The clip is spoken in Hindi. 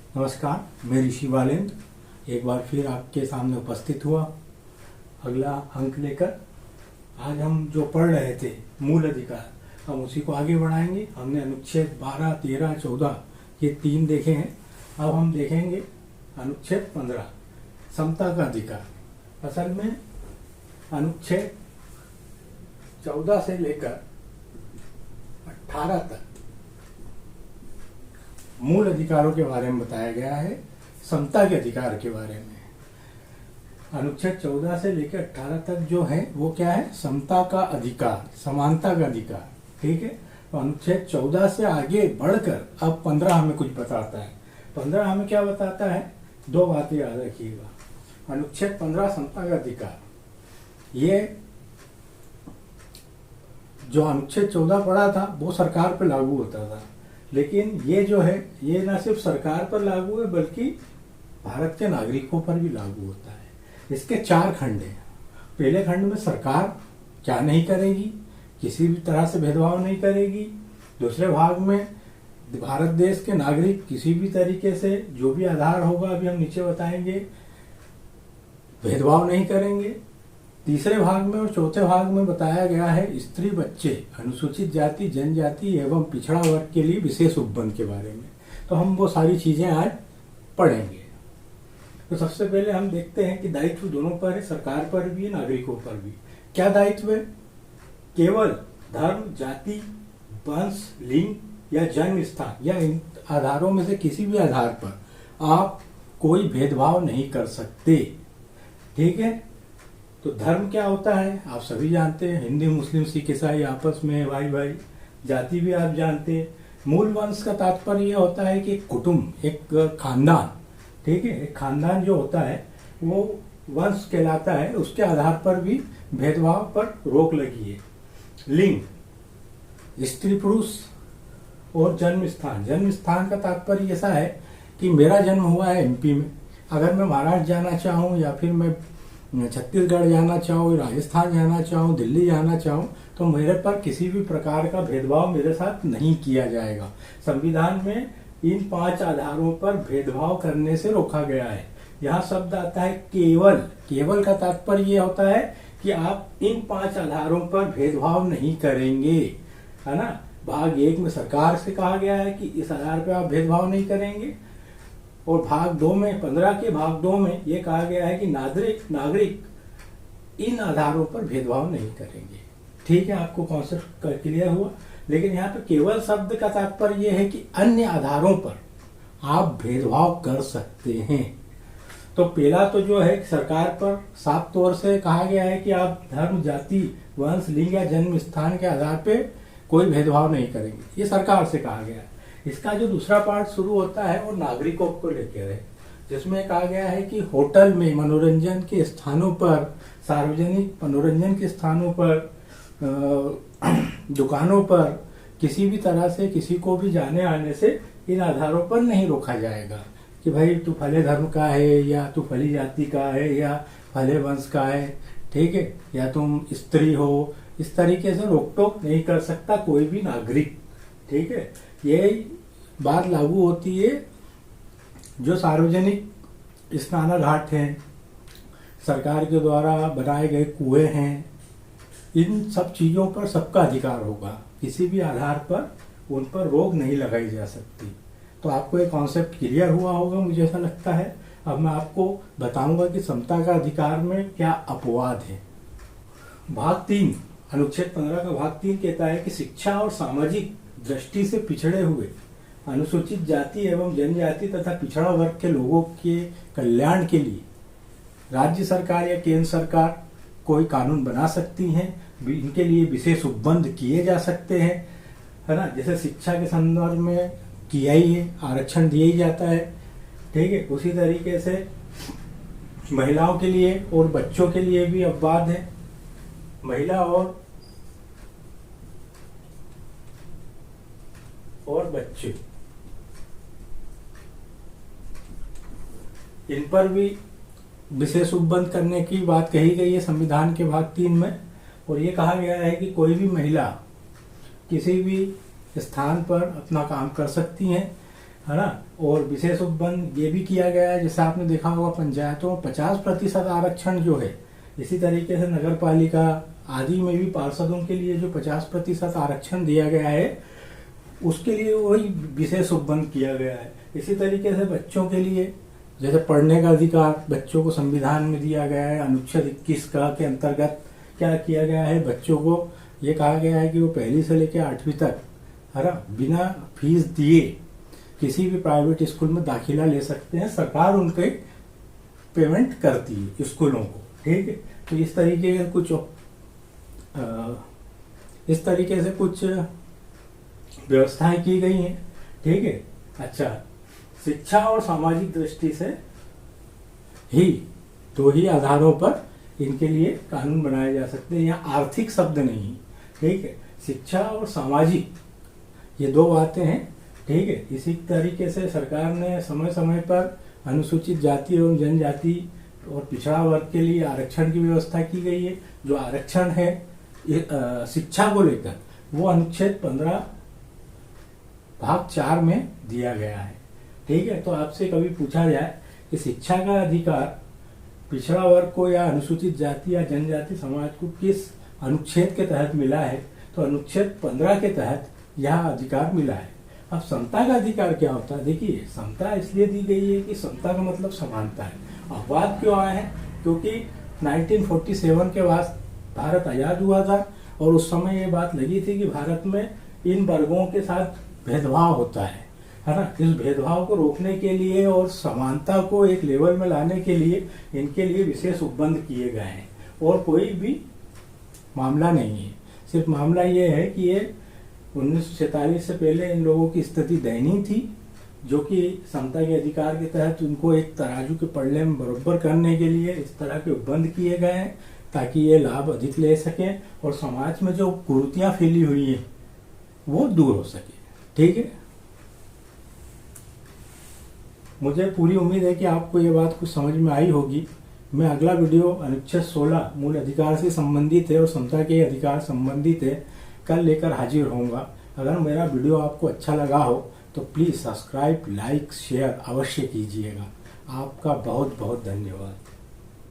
नमस्कार, मैं ऋषि बालेंद्र एक बार फिर आपके सामने उपस्थित हुआ अगला अंक लेकर। आज हम जो पढ़ रहे थे मूल अधिकार, हम उसी को आगे बढ़ाएंगे। हमने अनुच्छेद 12, 13, 14 ये 3 देखे हैं। अब हम देखेंगे अनुच्छेद 15 समता का अधिकार। असल में अनुच्छेद 14 से लेकर 18 तक मूल अधिकारों के बारे में बताया गया है, समता के अधिकार के बारे में। अनुच्छेद 14 से लेकर 18 तक जो है वो क्या है? समता का अधिकार, समानता का अधिकार। ठीक है, तो अनुच्छेद 14 से आगे बढ़कर अब 15 हमें कुछ बताता है। 15 हमें क्या बताता है? 2 बातें याद रखिएगा। अनुच्छेद 15 समता का अधिकार, ये जो अनुच्छेद 14 पढ़ा था वो सरकार पर लागू होता था, लेकिन ये जो है ये न सिर्फ सरकार पर लागू है बल्कि भारत के नागरिकों पर भी लागू होता है। इसके 4 खंड हैं। पहले खंड में सरकार क्या नहीं करेगी, किसी भी तरह से भेदभाव नहीं करेगी। दूसरे भाग में भारत देश के नागरिक किसी भी तरीके से जो भी आधार होगा, अभी हम नीचे बताएंगे, भेदभाव नहीं करेंगे। तीसरे भाग में और चौथे भाग में बताया गया है स्त्री, बच्चे, अनुसूचित जाति, जनजाति एवं पिछड़ा वर्ग के लिए विशेष उपबंध के बारे में। तो हम वो सारी चीजें आज पढ़ेंगे। तो सबसे पहले हम देखते हैं कि दायित्व दोनों पर है, सरकार पर भी, नागरिकों पर भी। क्या दायित्व है? केवल धर्म, जाति, वंश, लिंग या जन्म स्थान या इन आधारों में से किसी भी आधार पर आप कोई भेदभाव नहीं कर सकते। ठीक है, तो धर्म क्या होता है आप सभी जानते हैं, हिंदू, मुस्लिम, सिख, ईसाई आपस में भाई भाई। जाति भी आप जानते हैं। मूल वंश का तात्पर्य यह होता है कि कुटुंब, एक खानदान। ठीक है, एक खानदान जो होता है वो वंश कहलाता है। उसके आधार पर भी भेदभाव पर रोक लगी है। लिंग, स्त्री, पुरुष और जन्म स्थान। जन्म स्थान का तात्पर्य ऐसा है कि मेरा जन्म हुआ है एमपी में, अगर मैं महाराष्ट्र जाना चाहूँ या फिर मैं छत्तीसगढ़ जाना चाहूँ, राजस्थान जाना चाहूँ, दिल्ली जाना चाहूँ, तो मेरे पर किसी भी प्रकार का भेदभाव मेरे साथ नहीं किया जाएगा। संविधान में इन 5 आधारों पर भेदभाव करने से रोका गया है। यहाँ शब्द आता है केवल। केवल का तात्पर्य ये होता है कि आप इन 5 आधारों पर भेदभाव नहीं करेंगे, है ना। भाग 1 में सरकार से कहा गया है कि इस आधार पर आप भेदभाव नहीं करेंगे, और भाग 2 में 15 के भाग 2 में ये कहा गया है कि नागरिक इन आधारों पर भेदभाव नहीं करेंगे। ठीक है, आपको कॉन्सेप्ट क्लियर हुआ। लेकिन यहाँ पे केवल शब्द का तात्पर्य ये है कि अन्य आधारों पर आप भेदभाव कर सकते हैं। तो पहला तो जो है सरकार पर साफ तौर से कहा गया है कि आप धर्म, जाति, वंश, लिंग या जन्म स्थान के आधार पर कोई भेदभाव नहीं करेंगे, ये सरकार से कहा गया है। इसका जो दूसरा पार्ट शुरू होता है वो नागरिकों को लेकर है, जिसमें कहा गया है कि होटल में, मनोरंजन के स्थानों पर, सार्वजनिक मनोरंजन के स्थानों पर, दुकानों पर किसी भी तरह से किसी को भी जाने आने से इन आधारों पर नहीं रोका जाएगा कि भाई तू फले धर्म का है या तू फली जाति का है या फले वंश का है। ठीक है, या तुम स्त्री हो, इस तरीके से रोक टोक नहीं कर सकता कोई भी नागरिक। ठीक है, ये बात लागू होती है जो सार्वजनिक स्नानाघाट हैं, सरकार के द्वारा बनाए गए कुएं हैं, इन सब चीजों पर सबका अधिकार होगा। किसी भी आधार पर उन पर रोक नहीं लगाई जा सकती। तो आपको ये कॉन्सेप्ट क्लियर हुआ होगा, मुझे ऐसा लगता है। अब मैं आपको बताऊंगा कि समता का अधिकार में क्या अपवाद है। भाग 3, अनुच्छेद 15 का भाग 3 कहता है कि शिक्षा और सामाजिक दृष्टि से पिछड़े हुए अनुसूचित जाति एवं जनजाति तथा पिछड़ा वर्ग के लोगों के कल्याण के लिए राज्य सरकार या केंद्र सरकार कोई कानून बना सकती हैं। इनके लिए विशेष उपबंध किए जा सकते हैं, है ना। जैसे शिक्षा के संदर्भ में किया ही है, आरक्षण दिया ही जाता है। ठीक है, उसी तरीके से महिलाओं के लिए और बच्चों के लिए भी अपवाद है। महिला और बच्चे, इन पर भी विशेष उपबंध करने की बात कही गई है संविधान के भाग 3 में। और ये कहा गया है कि कोई भी महिला किसी भी स्थान पर अपना काम कर सकती हैं। है ना। और विशेष उपबंध ये भी किया गया है, जैसे आपने देखा होगा पंचायतों में 50% आरक्षण जो है, इसी तरीके से नगर पालिका आदि में भी पार्षदों के लिए जो 50% आरक्षण दिया गया है, उसके लिए वही विशेष उपबंध किया गया है। इसी तरीके से बच्चों के लिए जैसे पढ़ने का अधिकार बच्चों को संविधान में दिया गया है। अनुच्छेद 21 का के अंतर्गत क्या किया गया है, बच्चों को ये कहा गया है कि वो पहली से लेकर 8वीं तक, है ना, बिना फीस दिए किसी भी प्राइवेट स्कूल में दाखिला ले सकते हैं। सरकार उनके पेमेंट करती है स्कूलों को, ठीक है। तो इस तरीके से कुछ व्यवस्थाएं की गई हैं, ठीक है। अच्छा, शिक्षा और सामाजिक दृष्टि से ही दो ही आधारों पर इनके लिए कानून बनाए जा सकते हैं। यहाँ आर्थिक शब्द नहीं, ठीक है। शिक्षा और सामाजिक ये दो बातें हैं, ठीक है। इसी तरीके से सरकार ने समय समय पर अनुसूचित जाति एवं जनजाति और पिछड़ा वर्ग के लिए आरक्षण की व्यवस्था की गई है। जो आरक्षण है शिक्षा को लेकर, वो अनुच्छेद 15 भाग 4 में दिया गया है, ठीक है। तो आपसे कभी पूछा जाए कि शिक्षा का अधिकार पिछड़ा वर्ग को या अनुसूचित जाति या जनजाति समाज को किस अनुच्छेद के तहत मिला है, तो अनुच्छेद 15 के तहत यह अधिकार मिला है। अब समता का अधिकार क्या होता है? देखिए, समता इसलिए दी गई है कि समता का मतलब समानता है। अपवाद क्यों आए हैं? क्योंकि 1947 के बाद भारत आजाद हुआ था और उस समय ये बात लगी थी कि भारत में इन वर्गों के साथ भेदभाव होता है ना। इस भेदभाव को रोकने के लिए और समानता को एक लेवल में लाने के लिए इनके लिए विशेष उपबंध किए गए हैं। और कोई भी मामला नहीं है, सिर्फ मामला ये है कि ये 1947 से पहले इन लोगों की स्थिति दयनीय थी, जो कि समता के अधिकार के तहत उनको एक तराजू के पल्ले में बराबर करने के लिए इस तरह के उपबंध किए गए हैं, ताकि ये लाभ अधिक ले सकें और समाज में जो कुरीतियां फैली हुई है वो दूर हो सके, ठीक है। मुझे पूरी उम्मीद है कि आपको ये बात कुछ समझ में आई होगी। मैं अगला वीडियो अनुच्छेद 16 मूल अधिकार से संबंधित है और समता के अधिकार संबंधित है, कल लेकर हाजिर होऊंगा। अगर मेरा वीडियो आपको अच्छा लगा हो तो प्लीज़ सब्सक्राइब, लाइक, शेयर अवश्य कीजिएगा। आपका बहुत बहुत धन्यवाद।